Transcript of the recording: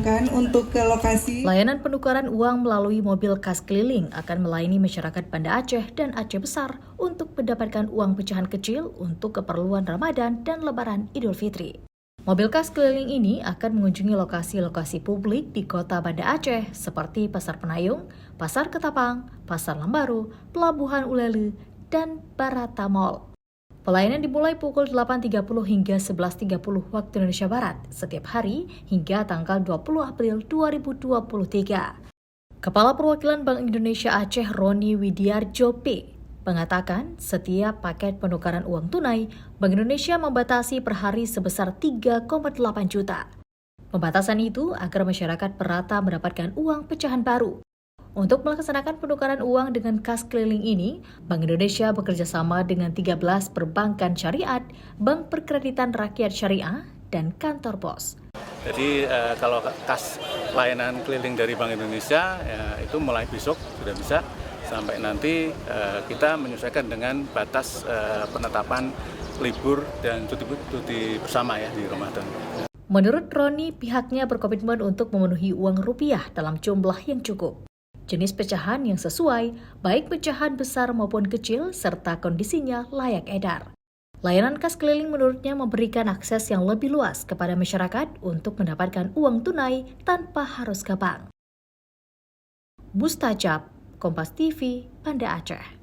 diterbangkan untuk ke lokasi. Layanan penukaran uang melalui mobil kas keliling akan melayani masyarakat Banda Aceh dan Aceh Besar untuk mendapatkan uang pecahan kecil untuk keperluan Ramadan dan Lebaran Idul Fitri. Mobil kas keliling ini akan mengunjungi lokasi-lokasi publik di kota Banda Aceh seperti Pasar Penayung, Pasar Ketapang, Pasar Lambaru, Pelabuhan Ulele, dan Barata Mall. Pelayanan dimulai pukul 8.30 hingga 11.30 waktu Indonesia Barat setiap hari hingga tanggal 20 April 2023. Kepala Perwakilan Bank Indonesia Aceh Roni Widiarjo P. mengatakan setiap paket penukaran uang tunai, Bank Indonesia membatasi per hari sebesar 3,8 juta. Pembatasan itu agar masyarakat merata mendapatkan uang pecahan baru. Untuk melaksanakan penukaran uang dengan kas keliling ini, Bank Indonesia bekerja sama dengan 13 perbankan syariat, bank perkreditan rakyat syariah, dan kantor pos. Jadi kalau kas layanan keliling dari Bank Indonesia itu mulai besok sudah bisa, sampai nanti kita menyesuaikan dengan batas penetapan libur dan cuti bersama ya di Ramadan. Menurut Roni, pihaknya berkomitmen untuk memenuhi uang rupiah dalam jumlah yang cukup. Jenis pecahan yang sesuai, baik pecahan besar maupun kecil, serta kondisinya layak edar. Layanan kas keliling menurutnya memberikan akses yang lebih luas kepada masyarakat untuk mendapatkan uang tunai tanpa harus ke bank. Mustajab, Kompas TV, Banda Aceh.